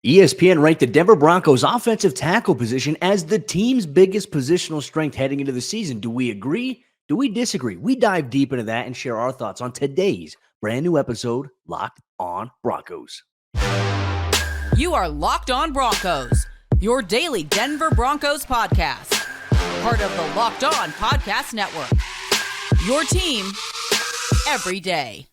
ESPN ranked the Denver Broncos offensive tackle position as the team's biggest positional strength heading into the season. Do we agree? Do we disagree? We dive deep into that and share our thoughts on today's brand new episode, Locked on Broncos. You are Locked on Broncos, your daily Denver Broncos podcast. Part of the Locked on Podcast Network. Your team every day.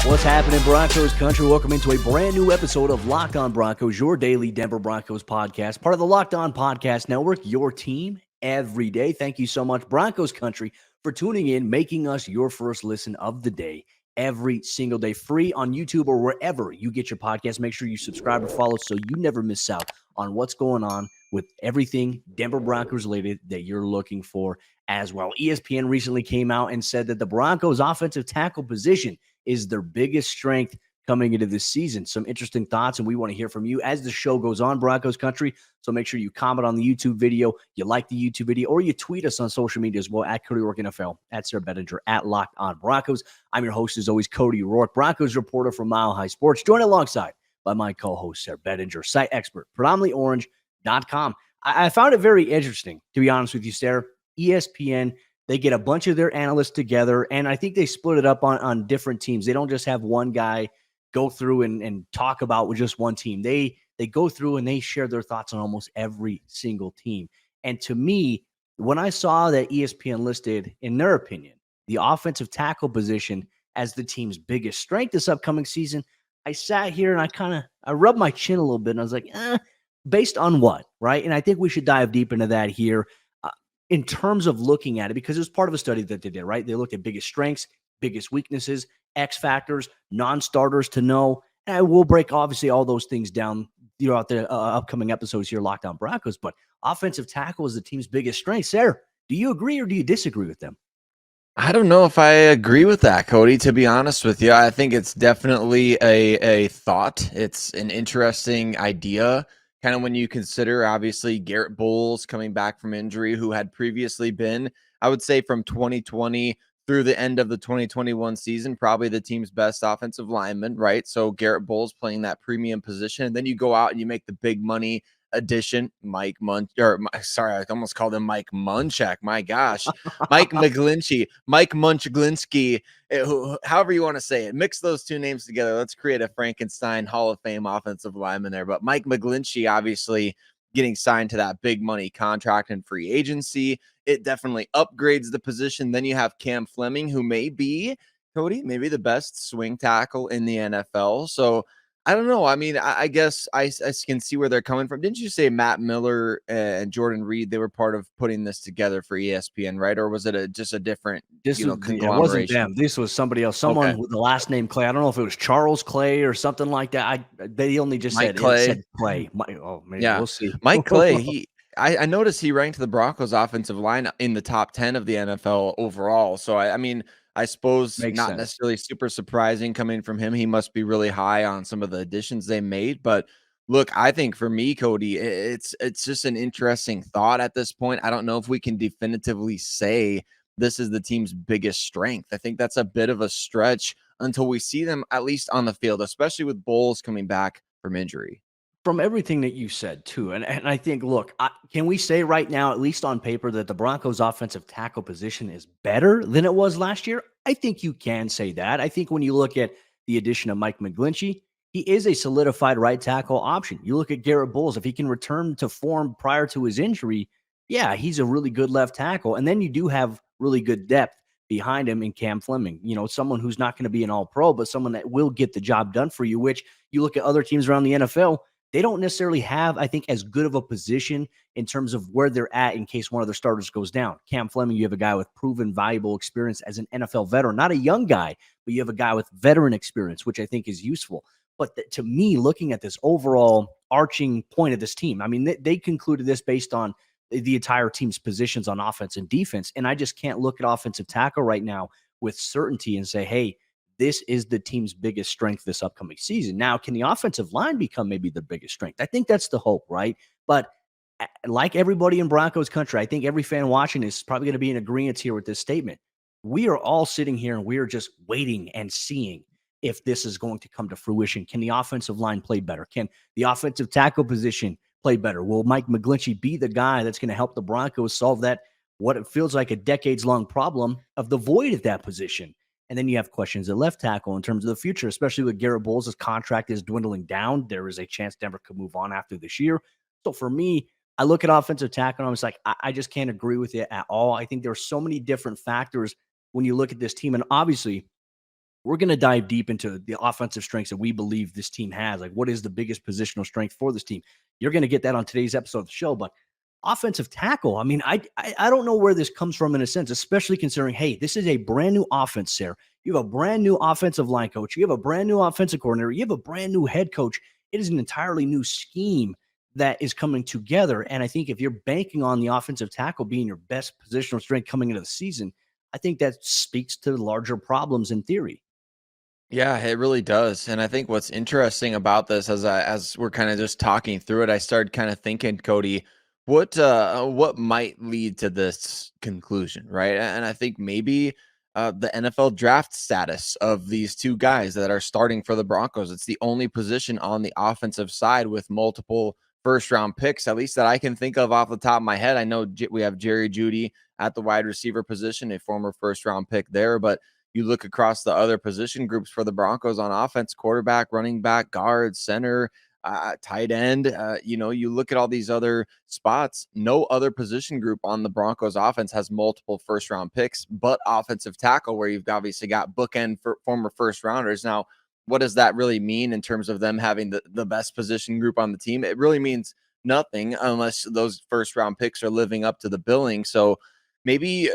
What's happening, Broncos Country? Welcome into a brand new episode of Locked on Broncos, your daily Denver Broncos podcast, part of the Locked on Podcast Network, your team every day. Thank you so much, Broncos Country, for tuning in, making us your first listen of the day every single day, free on YouTube or wherever you get your podcast. Make sure you subscribe or follow so you never miss out on what's going on with everything Denver Broncos related that you're looking for as well. ESPN recently came out and said that the Broncos offensive tackle position is their biggest strength coming into this season. Some interesting thoughts, and we want to hear from you as the show goes on, Broncos Country. So make sure you comment on the YouTube video, you like the YouTube video, or you tweet us on social media as well, at Cody Roark NFL, at Sayre Bedinger, at Locked on Broncos. I'm your host, as always, Cody Roark, Broncos reporter from Mile High Sports, joined alongside by my co-host, Sayre Bedinger, site expert, predominantlyorange.com. I found it very interesting, to be honest with you, Sayre. ESPN, they get a bunch of their analysts together, and I think they split it up on different teams. They don't just have one guy go through and talk about with just one team. They go through and they share their thoughts on almost every single team. And to me, when I saw that ESPN listed, in their opinion, the offensive tackle position as the team's biggest strength this upcoming season, I sat here and I rubbed my chin a little bit, and I was like, based on what, right? And I think we should dive deep into that here. In terms of looking at it, because it was part of a study that they did, right? They looked at biggest strengths, biggest weaknesses, X factors, non-starters to know. And I will break, obviously, all those things down throughout the upcoming episodes here, Locked on Broncos. But offensive tackle is the team's biggest strength. Sayre, do you agree or do you disagree with them? I don't know if I agree with that, Cody, to be honest with you. I think it's definitely a thought. It's an interesting idea. Kind of when you consider, obviously, Garett Bolles coming back from injury, who had previously been, I would say, from 2020 through the end of the 2021 season, probably the team's best offensive lineman, right? So Garett Bolles playing that premium position. And then you go out and you make the big money addition, I almost called him Mike Munchak. My gosh, Mike McGlinchey, Mike Munchglinsky, however you want to say it. Mix those two names together. Let's create a Frankenstein Hall of Fame offensive lineman there. But Mike McGlinchey, obviously getting signed to that big money contract and free agency, it definitely upgrades the position. Then you have Cam Fleming, who may be, Cody, maybe the best swing tackle in the NFL. So I don't know. I mean, I guess I can see where they're coming from. Didn't you say Matt Miller and Jordan Reed, they were part of putting this together for ESPN, right? Or was it just a different, conglomeration? It wasn't them. This was somebody else. Someone with the last name Clay. I don't know if it was Charles Clay or something like that. They only just said Clay. We'll see. Mike Clay, I noticed he ranked the Broncos offensive line in the top 10 of the NFL overall. So, I mean, I suppose Makes not sense. necessarily super surprising coming from him. He must be really high on some of the additions they made. But look, I think for me, Cody, it's just an interesting thought at this point. I don't know if we can definitively say this is the team's biggest strength. I think that's a bit of a stretch until we see them at least on the field, especially with Bolles coming back from injury. From everything that you said, too, and I think, look, can we say right now, at least on paper, that the Broncos' offensive tackle position is better than it was last year? I think you can say that. I think when you look at the addition of Mike McGlinchey, he is a solidified right tackle option. You look at Garett Bolles, if he can return to form prior to his injury, yeah, he's a really good left tackle. And then you do have really good depth behind him in Cam Fleming, someone who's not going to be an all-pro, but someone that will get the job done for you, which you look at other teams around the NFL, they don't necessarily have, I think, as good of a position in terms of where they're at in case one of their starters goes down. Cam Fleming, you have a guy with proven, valuable experience as an NFL veteran, not a young guy, but you have a guy with veteran experience, which I think is useful. But to me, looking at this overall arching point of this team, I mean, they concluded this based on the entire team's positions on offense and defense. And I just can't look at offensive tackle right now with certainty and say, hey, this is the team's biggest strength this upcoming season. Now, can the offensive line become maybe the biggest strength? I think that's the hope, right? But like everybody in Broncos country, I think every fan watching this is probably going to be in agreement here with this statement. We are all sitting here and we are just waiting and seeing if this is going to come to fruition. Can the offensive line play better? Can the offensive tackle position play better? Will Mike McGlinchey be the guy that's going to help the Broncos solve that, what it feels like a decades-long problem of the void at that position? And then you have questions at left tackle in terms of the future, especially with Garett Bolles' contract is dwindling down. There is a chance Denver could move on after this year. So for me, I look at offensive tackle and I was like, I just can't agree with it at all. I think there are so many different factors when you look at this team. And obviously, we're going to dive deep into the offensive strengths that we believe this team has. Like, what is the biggest positional strength for this team? You're going to get that on today's episode of the show. But offensive tackle, I mean, I don't know where this comes from in a sense, especially considering, hey, this is a brand new offense, Sayre. You have a brand new offensive line coach. You have a brand new offensive coordinator. You have a brand new head coach. It is an entirely new scheme that is coming together. And I think if you're banking on the offensive tackle being your best positional strength coming into the season, I think that speaks to the larger problems in theory. Yeah, it really does. And I think what's interesting about this, as we're kind of just talking through it, I started kind of thinking, Cody, what might lead to this conclusion, right? And I think maybe the NFL draft status of these two guys that are starting for the Broncos. It's the only position on the offensive side with multiple first round picks, at least that I can think of off the top of my head. I know we have Jerry Jeudy at the wide receiver position, a former first round pick there, but you look across the other position groups for the Broncos on offense: quarterback, running back, guard, center, tight end. You look at all these other spots. No other position group on the Broncos offense has multiple first round picks, but offensive tackle, where you've obviously got bookend for former first rounders. Now, what does that really mean in terms of them having the best position group on the team? It really means nothing unless those first round picks are living up to the billing. So maybe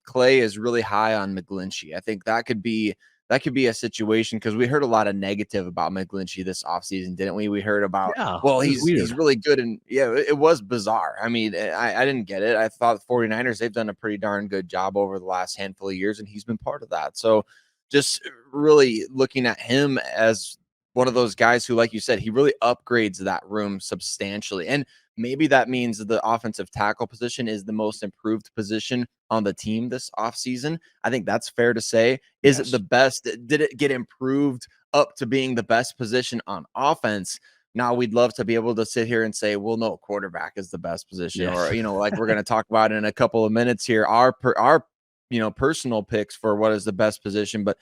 Clay is really high on McGlinchey. I think that could be a situation, because we heard a lot of negative about McGlinchey this offseason, didn't we? We heard about, Yeah, well, it was he's weird. really good. And yeah, it was bizarre. I mean, I didn't get it. I thought the 49ers, they've done a pretty darn good job over the last handful of years, and he's been part of that. So just really looking at him as one of those guys who, like you said, he really upgrades that room substantially. And maybe that means the offensive tackle position is the most improved position on the team this offseason. I think that's fair to say. Is it Yes. the best? Did it get improved up to being the best position on offense? Now, we'd love to be able to sit here and say, well, no, quarterback is the best position. Yes. Or, like we're going to talk about in a couple of minutes here, our personal picks for what is the best position. But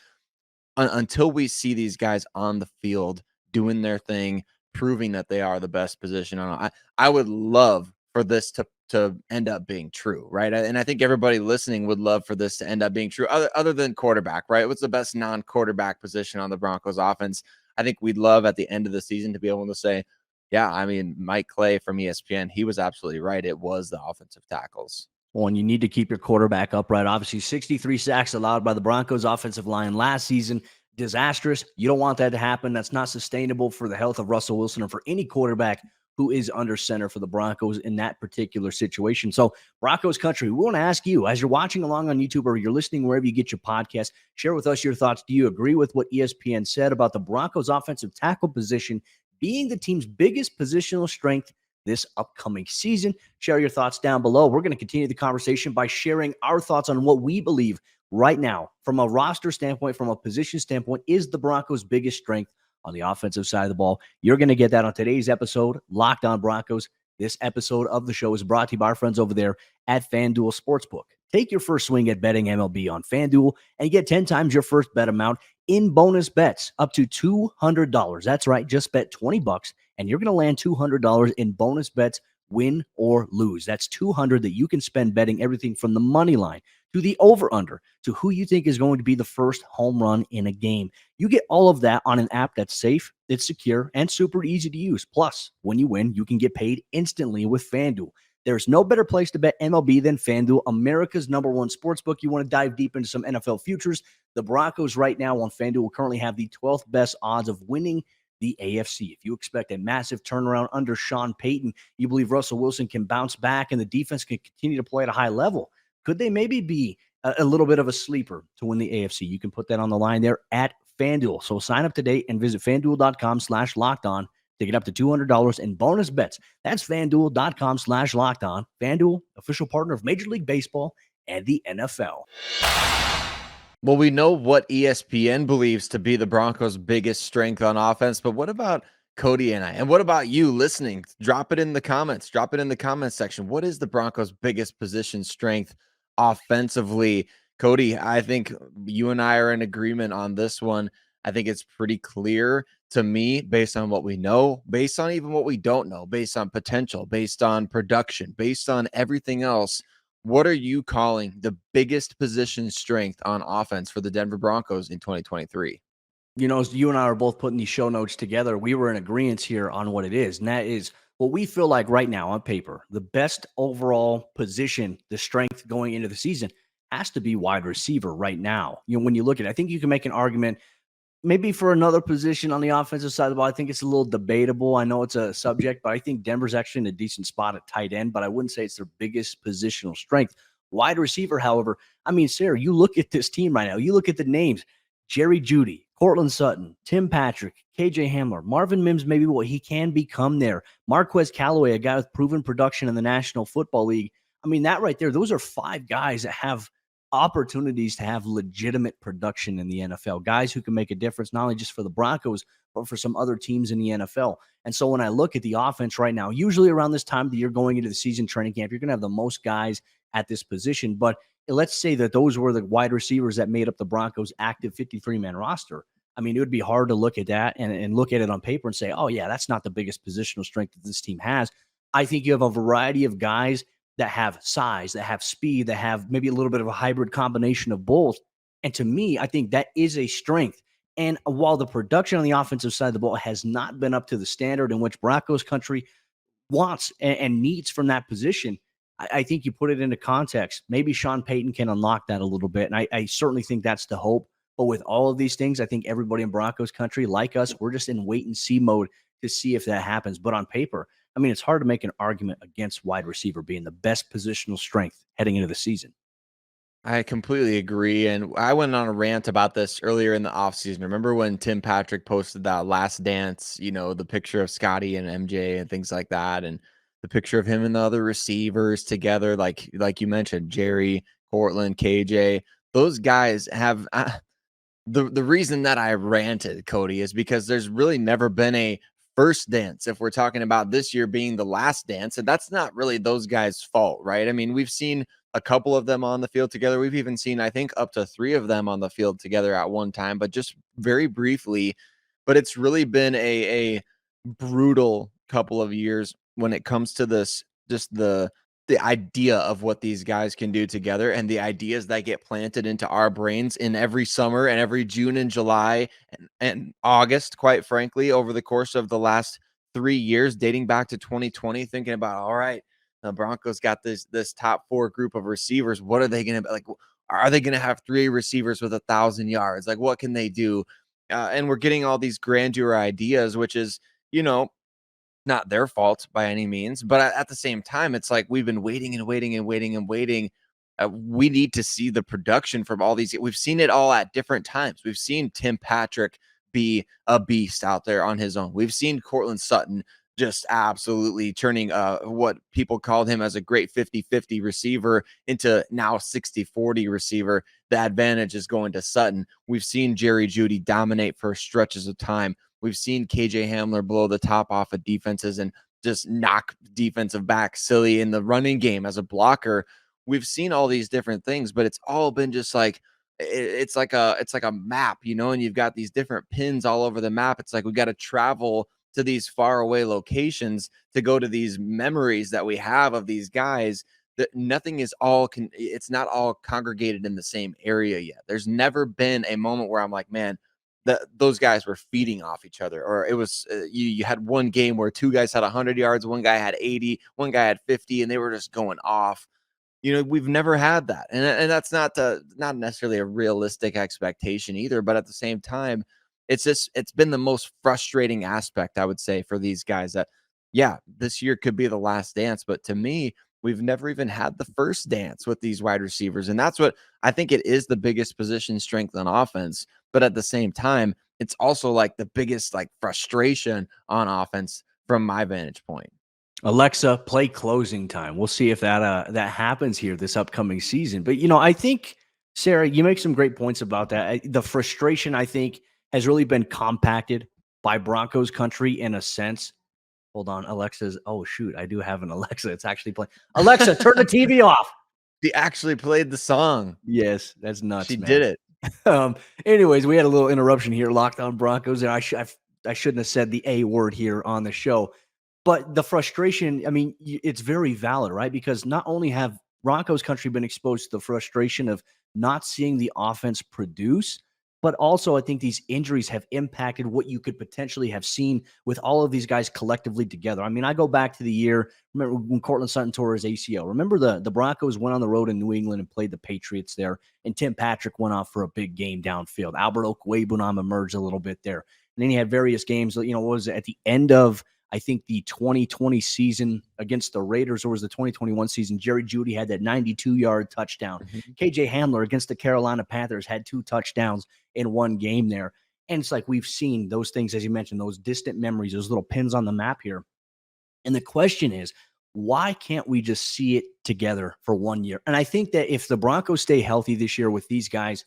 until we see these guys on the field doing their thing, proving that they are the best position on, I would love for this to end up being true, right? And I think everybody listening would love for this to end up being true, other than quarterback, right? What's the best non-quarterback position on the Broncos offense? I think we'd love at the end of the season to be able to say, yeah, I mean, Mike Clay from ESPN, he was absolutely right. It was the offensive tackles. Well, and you need to keep your quarterback upright. Obviously, 63 sacks allowed by the Broncos offensive line last season. Disastrous. You don't want that to happen. That's not sustainable for the health of Russell Wilson or for any quarterback who is under center for the Broncos in that particular situation. So, Broncos Country, we want to ask you, as you're watching along on YouTube or you're listening wherever you get your podcast, share with us your thoughts. Do you agree with what ESPN said about the Broncos offensive tackle position being the team's biggest positional strength this upcoming season? Share your thoughts down below. We're going to continue the conversation by sharing our thoughts on what we believe right now, from a roster standpoint, from a position standpoint, is the Broncos' biggest strength on the offensive side of the ball. You're going to get that on today's episode, Locked On Broncos. This episode of the show is brought to you by our friends over there at FanDuel Sportsbook. Take your first swing at betting MLB on FanDuel and get 10 times your first bet amount in bonus bets up to $200. That's right. Just bet $20 and you're going to land $200 in bonus bets, win or lose. That's $200 that you can spend betting everything from the money line to the over-under to who you think is going to be the first home run in a game. You get all of that on an app that's safe, it's secure, and super easy to use. Plus, when you win, you can get paid instantly with FanDuel. There's no better place to bet MLB than FanDuel, America's #1 sportsbook. You want to dive deep into some NFL futures? The Broncos right now on FanDuel currently have the 12th best odds of winning the AFC. If you expect a massive turnaround under Sean Payton, you believe Russell Wilson can bounce back and the defense can continue to play at a high level, could they maybe be a little bit of a sleeper to win the AFC? You can put that on the line there at FanDuel. So sign up today and visit FanDuel.com/lockedon to get up to $200 in bonus bets. That's FanDuel.com/lockedon. FanDuel, official partner of Major League Baseball and the NFL. Well, we know what ESPN believes to be the Broncos' biggest strength on offense, but what about Cody and I? And what about you listening? Drop it in the comments. Drop it in the comments section. What is the Broncos' biggest position strength offensively? Cody, I think you and I are in agreement on this one. I think it's pretty clear to me based on what we know, based on even what we don't know, based on potential, based on production, based on everything else. What are you calling the biggest position strength on offense for the Denver Broncos in 2023? As you and I are both putting these show notes together, we were in agreement here on what it is. And that is what we feel like right now on paper, the best overall position, the strength going into the season has to be wide receiver right now. When you look at it, I think you can make an argument maybe for another position on the offensive side of the ball. I think it's a little debatable. I know it's a subject, but I think Denver's actually in a decent spot at tight end, but I wouldn't say it's their biggest positional strength. Wide receiver, however, Sayre, you look at this team right now, you look at the names, Jerry Jeudy, Cortland Sutton, Tim Patrick, KJ Hamler, Marvin Mims, maybe what he can become there. Marquez Callaway, a guy with proven production in the National Football League. That right there, those are 5 guys that have opportunities to have legitimate production in the NFL, guys who can make a difference, not only just for the Broncos, but for some other teams in the NFL. And so when I look at the offense right now, usually around this time of the year going into the season training camp, you're going to have the most guys at this position. But let's say that those were the wide receivers that made up the Broncos' active 53-man roster. It would be hard to look at that and look at it on paper and say, oh, yeah, that's not the biggest positional strength that this team has. I think you have a variety of guys that have size, that have speed, that have maybe a little bit of a hybrid combination of both. And to me, I think that is a strength. And while the production on the offensive side of the ball has not been up to the standard in which Broncos country wants and needs from that position, I think you put it into context. Maybe Sean Payton can unlock that a little bit. And I certainly think that's the hope. But with all of these things, I think everybody in Broncos country, like us, we're just in wait and see mode to see if that happens. But on paper, it's hard to make an argument against wide receiver being the best positional strength heading into the season. I completely agree. And I went on a rant about this earlier in the offseason. Remember when Tim Patrick posted that last dance, the picture of Scotty and MJ and things like that, and the picture of him and the other receivers together, like you mentioned, Jerry, Cortland, KJ, those guys have the reason that I ranted, Cody, is because there's really never been a first dance if we're talking about this year being the last dance. And that's not really those guys' fault, right? We've seen a couple of them on the field together. We've even seen, I think, up to 3 of them on the field together at one time, but just very briefly. But it's really been a brutal couple of years when it comes to this, just the idea of what these guys can do together and the ideas that get planted into our brains in every summer and every June and July and August, quite frankly, over the course of the last 3 years, dating back to 2020, thinking about, all right, the Broncos got this top 4 group of receivers. What are they going to be like? Are they going to have 3 receivers with 1,000 yards? Like, what can they do? And we're getting all these grandeur ideas, which is, not their fault by any means, but at the same time, it's like we've been waiting and waiting and waiting and waiting. We need to see the production from all these. We've seen it all at different times. We've seen Tim Patrick be a beast out there on his own. We've seen Cortland Sutton just absolutely turning what people called him as a great 50-50 receiver into now 60-40 receiver. The advantage is going to Sutton. We've seen Jerry Jeudy dominate for stretches of time. We've seen KJ Hamler blow the top off of defenses and just knock defensive backs silly in the running game as a blocker. We've seen all these different things, but it's all been just like it's like a map, and you've got these different pins all over the map. It's like we got to travel to these far away locations to go to these memories that we have of these guys. That nothing is it's not all congregated in the same area yet. There's never been a moment where I'm like, man, those guys were feeding off each other, or it was you had one game where 2 guys had 100 yards, one guy had 80, one guy had 50, and they were just going off. We've never had that, and that's not necessarily a realistic expectation either. But at the same time, it's been the most frustrating aspect, I would say, for these guys. That this year could be the last dance, but to me, we've never even had the first dance with these wide receivers, and that's what I think it is, the biggest position strength on offense. But at the same time, it's also like the biggest frustration on offense from my vantage point. Alexa, play closing time. We'll see if that happens here this upcoming season. But I think Sayre, you make some great points about that. The frustration, I think, has really been compacted by Broncos country in a sense. Hold on, Alexa's. Oh shoot, I do have an Alexa. It's actually playing. Alexa, turn the TV off. She actually played the song. Yes, that's nuts, She man. did it. Anyways, we had a little interruption here. Locked On Broncos, and I shouldn't have said the A word here on the show. But the frustration, I mean, it's very valid, right? Because not only have Broncos country been exposed to the frustration of not seeing the offense produce, but also I think these injuries have impacted what you could potentially have seen with all of these guys collectively together. I mean, I go back to the year, remember when Cortland Sutton tore his ACL. Remember the Broncos went on the road in New England and played the Patriots there, and Tim Patrick went off for a big game downfield. Albert Okwuegbunam emerged a little bit there. And then he had various games, what was it, at the end of I think the 2020 season against the Raiders, or was the 2021 season, Jerry Jeudy had that 92-yard touchdown. Mm-hmm. KJ Hamler against the Carolina Panthers had 2 touchdowns in one game there. And it's like we've seen those things, as you mentioned, those distant memories, those little pins on the map here. And the question is, why can't we just see it together for 1 year? And I think that if the Broncos stay healthy this year with these guys,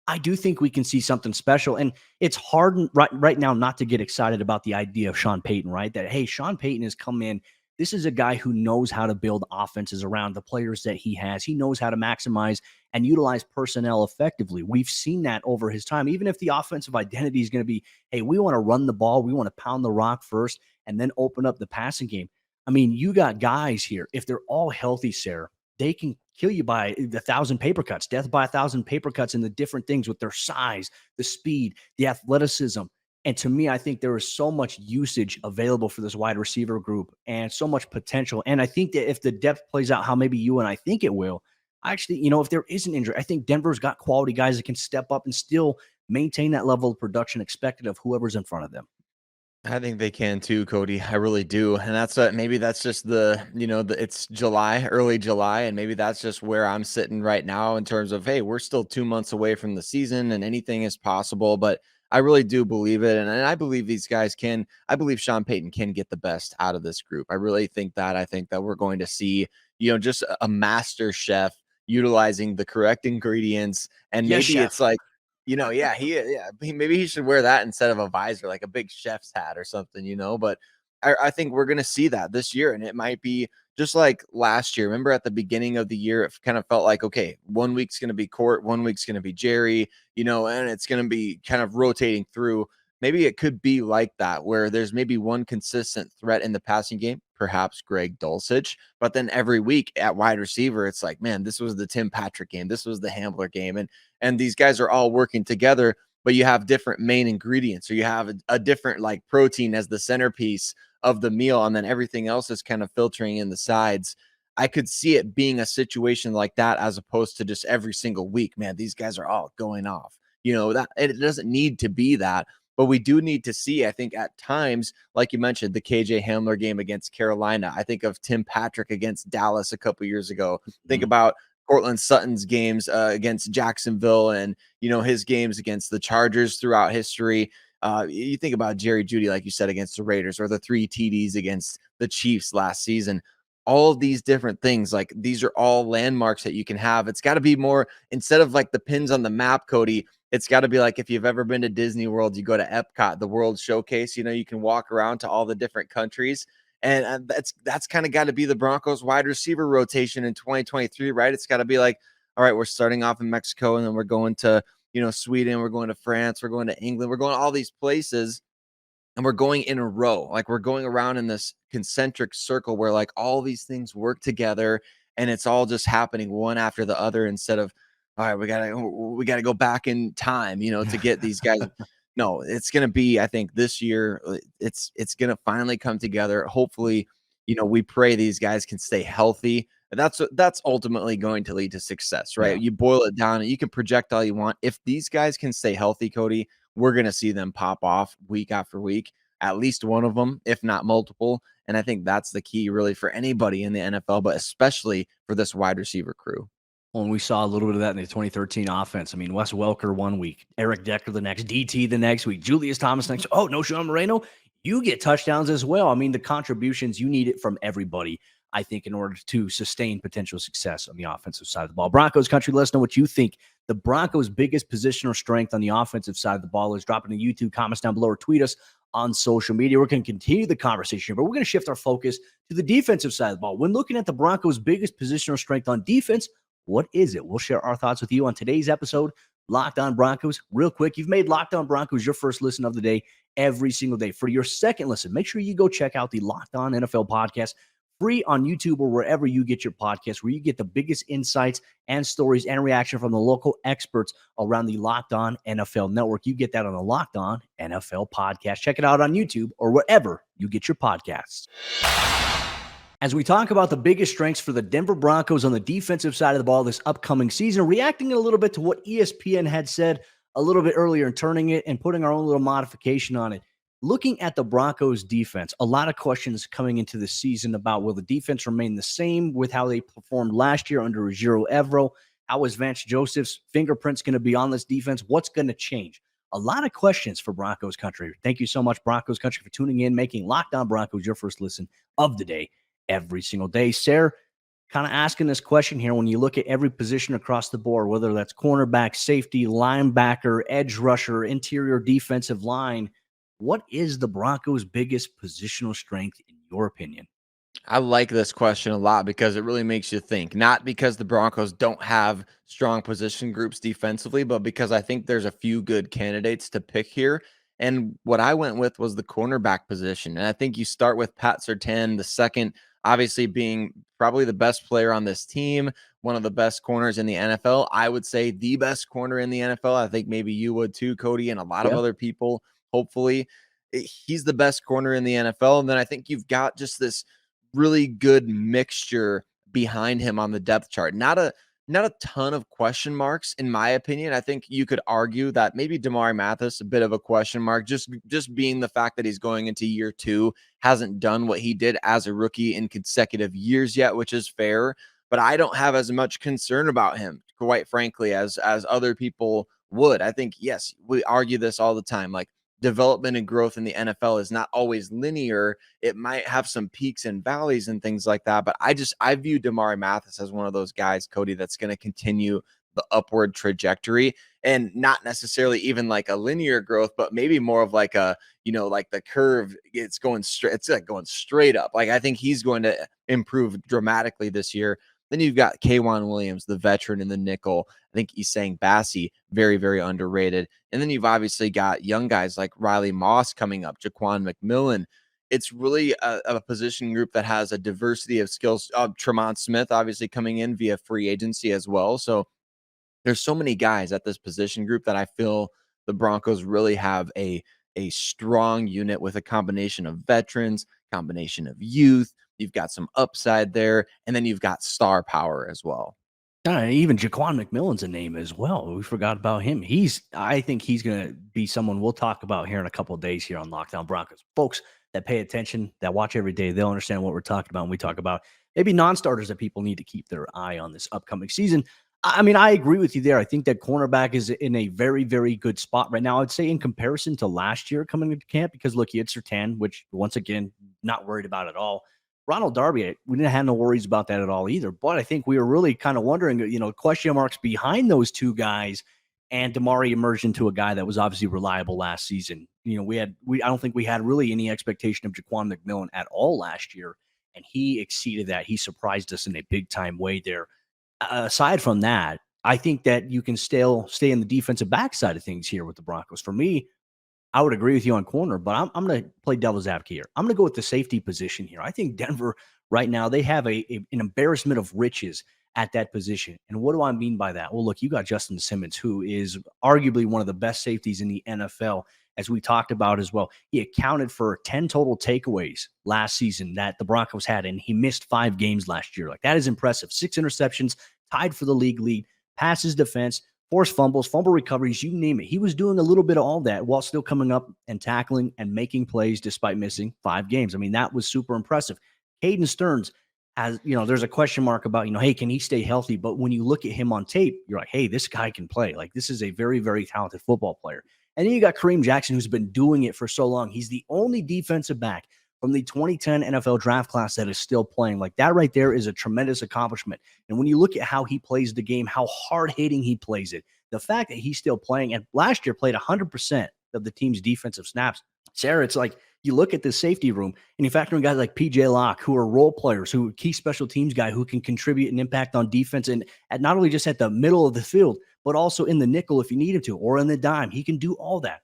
I do think we can see something special. And it's hard right now not to get excited about the idea of Sean Payton, right? That, hey, Sean Payton has come in. This is a guy who knows how to build offenses around the players that he has. He knows how to maximize and utilize personnel effectively. We've seen that over his time. Even if the offensive identity is going to be, hey, we want to run the ball, we want to pound the rock first, and then open up the passing game. I mean, you got guys here. If they're all healthy, Sayre, they can kill you by 1,000 paper cuts, death by 1,000 paper cuts, and the different things with their size, the speed, the athleticism. And to me, I think there is so much usage available for this wide receiver group and so much potential. And I think that if the depth plays out how maybe you and I think it will, actually, if there is an injury, I think Denver's got quality guys that can step up and still maintain that level of production expected of whoever's in front of them. I think they can too, Cody. I really do. And maybe that's just it's July, early July, and maybe that's just where I'm sitting right now in terms of, hey, we're still 2 months away from the season and anything is possible. But I really do believe it. And I believe these guys I believe Sean Payton can get the best out of this group. I really think that. I think that we're going to see, just a master chef utilizing the correct ingredients. And Yes, maybe chef. it's like, maybe he should wear that instead of a visor, like a big chef's hat or something, But I think we're going to see that this year, and it might be just like last year. Remember at the beginning of the year, it kind of felt like, okay, 1 week's going to be Court, 1 week's going to be Jerry, and it's going to be kind of rotating through. Maybe it could be like that, where there's maybe one consistent threat in the passing game, perhaps Greg Dulcich, but then every week at wide receiver, it's like, man, this was the Tim Patrick game, this was the Hamler game, and these guys are all working together, but you have different main ingredients, or you have a different like protein as the centerpiece of the meal, and then everything else is kind of filtering in the sides. I could see it being a situation like that, as opposed to just every single week, man, these guys are all going off. That it doesn't need to be that. But we do need to see, I think, at times, like you mentioned, the KJ Hamler game against Carolina. I think of Tim Patrick against Dallas a couple years ago. Think about Cortland Sutton's games against Jacksonville, and his games against the Chargers throughout history. You think about Jerry Jeudy, like you said, against the Raiders, or the 3 TDs against the Chiefs last season. All of these different things, like these are all landmarks that you can have. It's got to be more, instead of like the pins on the map, Cody, it's got to be like, if you've ever been to Disney World, you go to Epcot, the World Showcase, you can walk around to all the different countries. And that's kind of got to be the Broncos wide receiver rotation in 2023, right? It's got to be like, all right, we're starting off in Mexico, and then we're going to, Sweden, we're going to France, we're going to England, we're going to all these places, and we're going in a row. Like, we're going around in this concentric circle where like all these things work together, and it's all just happening one after the other, instead of, all right, we gotta go back in time, to get these guys. No, it's gonna be, I think this year, it's gonna finally come together. Hopefully, we pray these guys can stay healthy. That's ultimately going to lead to success, right? Yeah. You boil it down, and you can project all you want. If these guys can stay healthy, Cody, we're gonna see them pop off week after week, at least one of them, if not multiple. And I think that's the key, really, for anybody in the NFL, but especially for this wide receiver crew. Well, and we saw a little bit of that in the 2013 offense. I mean, Wes Welker 1 week, Eric Decker the next, DT the next week, Julius Thomas next. Oh, no, Sean Moreno, you get touchdowns as well. I mean, the contributions, you need it from everybody. I think, in order to sustain potential success on the offensive side of the ball. Broncos Country, let us know what you think the Broncos' biggest positional strength on the offensive side of the ball is. Drop it in the YouTube comments down below or tweet us on social media. We're going to continue the conversation, but we're going to shift our focus to the defensive side of the ball. When looking at the Broncos' biggest positional strength on defense, what is it? We'll share our thoughts with you on today's episode, Locked On Broncos. Real quick, you've made Locked On Broncos your first listen of the day every single day. For your second listen, make sure you go check out the Locked On NFL podcast, free on YouTube or wherever you get your podcasts, where you get the biggest insights and stories and reaction from the local experts around the Locked On NFL network. You get that on the Locked On NFL podcast. Check it out on YouTube or wherever you get your podcasts. As we talk about the biggest strengths for the Denver Broncos on the defensive side of the ball this upcoming season, reacting a little bit to what ESPN had said a little bit earlier and turning it and putting our own little modification on it. Looking at the Broncos defense, a lot of questions coming into the season about, will the defense remain the same with how they performed last year under Ejiro Evero? How is Vance Joseph's fingerprints going to be on this defense? What's going to change? A lot of questions for Broncos Country. Thank you so much, Broncos Country, for tuning in, making Locked On Broncos your first listen of the day every single day. Sayre, kind of asking this question here. When you look at every position across the board, whether that's cornerback, safety, linebacker, edge rusher, interior defensive line, what is the Broncos' biggest positional strength in your opinion? I like this question a lot because it really makes you think, not because the Broncos don't have strong position groups defensively, but because I think there's a few good candidates to pick here. And what I went with was the cornerback position. And I think you start with Pat Surtain, the second, obviously being probably the best player on this team, one of the best corners in the NFL. I would say the best corner in the NFL. I think maybe you would too, Cody, and a lot of other people, hopefully. He's the best corner in the NFL. And then I think you've got just this really good mixture behind him on the depth chart. Not a ton of question marks, in my opinion. I think you could argue that maybe Damari Mathis, a bit of a question mark, just being the fact that he's going into year 2, hasn't done what he did as a rookie in consecutive years yet, which is fair. But I don't have as much concern about him, quite frankly, as other people would. I think, yes, we argue this all the time. Like, development and growth in the NFL is not always linear. It might have some peaks and valleys and things like that. But I view Damari Mathis as one of those guys, Cody, that's going to continue the upward trajectory, and not necessarily even like a linear growth, but maybe more of like a, like the curve, it's going straight. It's like going straight up. Like, I think he's going to improve dramatically this year. Then you've got K'Wan Williams, the veteran in the nickel. I think Essang Bassey, very, very underrated. And then you've obviously got young guys like Riley Moss coming up, Jaquan McMillan. It's really a position group that has a diversity of skills. Tremont Smith, obviously, coming in via free agency as well. So there's so many guys at this position group that I feel the Broncos really have a strong unit with a combination of veterans, combination of youth. You've got some upside there, and then you've got star power as well. Even Jaquan McMillan's a name as well. We forgot about him. I think he's going to be someone we'll talk about here in a couple of days here on Locked On Broncos. Folks that pay attention, that watch every day, they'll understand what we're talking about when we talk about maybe non-starters that people need to keep their eye on this upcoming season. I mean, I agree with you there. I think that cornerback is in a very, very good spot right now. I'd say in comparison to last year coming into camp, because look, you had Surtain, which once again, not worried about at all. Ronald Darby, we didn't have no worries about that at all either. But I think we were really kind of wondering, question marks behind those two guys. And Damari emerged into a guy that was obviously reliable last season. I don't think we had really any expectation of Jaquan McMillan at all last year. And he exceeded that. He surprised us in a big time way there. Aside from that, I think that you can still stay in the defensive back side of things here with the Broncos. For me, I would agree with you on corner, but I'm going to play devil's advocate here. I'm going to go with the safety position here. I think Denver right now, they have an embarrassment of riches at that position. And what do I mean by that? Well, look, you got Justin Simmons, who is arguably one of the best safeties in the NFL, as we talked about as well. He accounted for 10 total takeaways last season that the Broncos had, and he missed 5 games last year. Like, that is impressive. 6 interceptions, tied for the league lead, passes defense, forced fumbles, fumble recoveries, you name it. He was doing a little bit of all that while still coming up and tackling and making plays despite missing 5 games. I mean, that was super impressive. Caden Stearns has, there's a question mark about, hey, can he stay healthy? But when you look at him on tape, you're like, hey, this guy can play. Like, this is a very, very talented football player. And then you got Kareem Jackson, who's been doing it for so long. He's the only defensive back from the 2010 NFL draft class that is still playing. Like that right there is a tremendous accomplishment. And when you look at how he plays the game, how hard-hitting he plays it, the fact that he's still playing, and last year played 100% of the team's defensive snaps. Sayre, it's like you look at the safety room and you factor in guys like PJ Locke, who are role players, who are key special teams guy who can contribute an impact on defense and at not only just at the middle of the field, but also in the nickel if you need him to, or in the dime. He can do all that.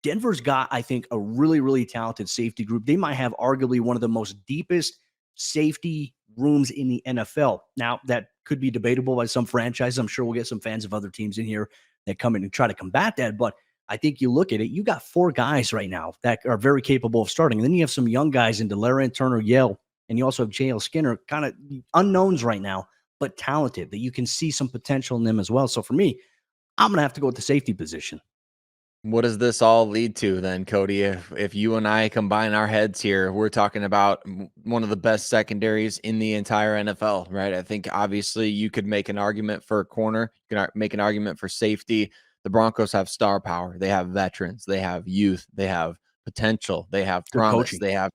Denver's got, I think, a really, really talented safety group. They might have arguably one of the most deepest safety rooms in the NFL. Now, that could be debatable by some franchises. I'm sure we'll get some fans of other teams in here that come in and try to combat that. But I think you look at it, you got 4 guys right now that are very capable of starting. And then you have some young guys in Delarian Turner, Yale, and you also have J.L. Skinner, kind of unknowns right now, but talented, that you can see some potential in them as well. So for me, I'm going to have to go with the safety position. What does this all lead to then, Cody? If you and I combine our heads here, we're talking about one of the best secondaries in the entire NFL, right? I think obviously you could make an argument for a corner, you can make an argument for safety. The Broncos have star power. They have veterans. They have youth. They have potential. They have Good promise. coaching. They have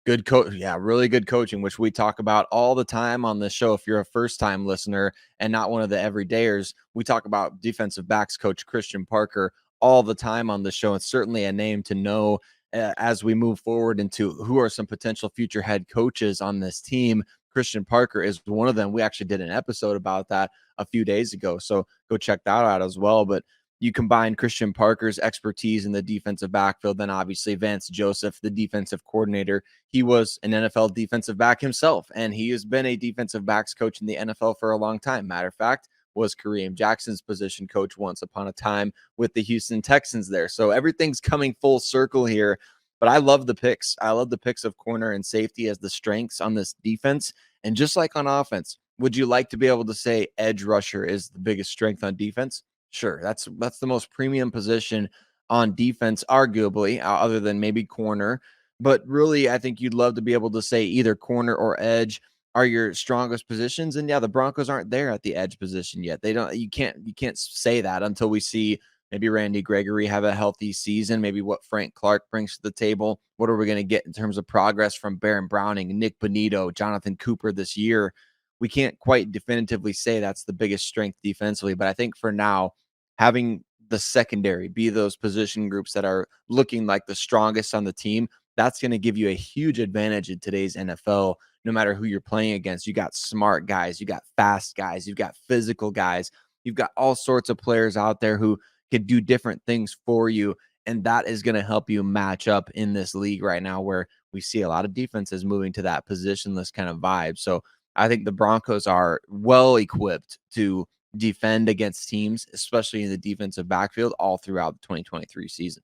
good coach. Yeah, really good coaching, which we talk about all the time on this show. If you're a first-time listener and not one of the everydayers, we talk about defensive backs coach Christian Parker all the time on the show. It's certainly a name to know as we move forward into who are some potential future head coaches on this team. Christian Parker is one of them. We actually did an episode about that a few days ago, so go check that out as well. But you combine Christian Parker's expertise in the defensive backfield, then obviously Vance Joseph, the defensive coordinator. He was an NFL defensive back himself, and he has been a defensive backs coach in the NFL for a long time. Matter of fact, was Kareem Jackson's position coach once upon a time with the Houston Texans there. So everything's coming full circle here. But I love the picks. I love the picks of corner and safety as the strengths on this defense. And just like on offense, would you like to be able to say edge rusher is the biggest strength on defense? Sure. That's the most premium position on defense, arguably, other than maybe corner. But really, I think you'd love to be able to say either corner or edge are your strongest positions. And yeah, the Broncos aren't there at the edge position yet. You can't say that until we see maybe Randy Gregory have a healthy season, maybe what Frank Clark brings to the table. What are we going to get in terms of progress from Baron Browning, Nick Bonito, Jonathan Cooper this year? We can't quite definitively say that's the biggest strength defensively, but I think for now, having the secondary be those position groups that are looking like the strongest on the team, that's going to give you a huge advantage in today's NFL. No matter who you're playing against, you got smart guys, you got fast guys, you've got physical guys, you've got all sorts of players out there who can do different things for you. And that is going to help you match up in this league right now where we see a lot of defenses moving to that positionless kind of vibe. So I think the Broncos are well equipped to defend against teams, especially in the defensive backfield, all throughout the 2023 season.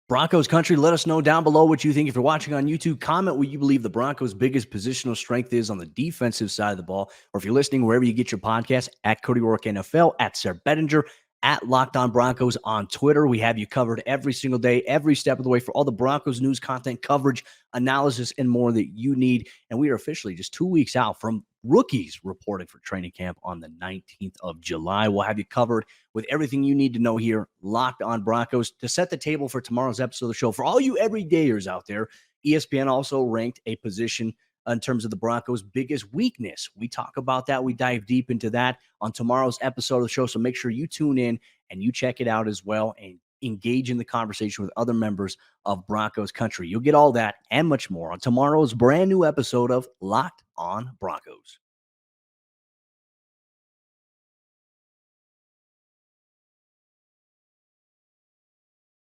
Broncos Country, let us know down below what you think. If you're watching on YouTube, comment what you believe the Broncos' biggest positional strength is on the defensive side of the ball. Or if you're listening wherever you get your podcast, at Cody Roark NFL, at Sayre Bedinger, at Locked On Broncos on Twitter. We have you covered every single day, every step of the way for all the Broncos news, content, coverage, analysis, and more that you need. And we are officially just 2 weeks out from rookies reporting for training camp on the 19th of July. We'll have you covered with everything you need to know here, Locked On Broncos, to set the table for tomorrow's episode of the show. For all you everydayers out there, ESPN also ranked a position in terms of the Broncos' biggest weakness. We talk about that. We dive deep into that on tomorrow's episode of the show. So make sure you tune in and you check it out as well and engage in the conversation with other members of Broncos Country. You'll get all that and much more on tomorrow's brand new episode of Locked On Broncos.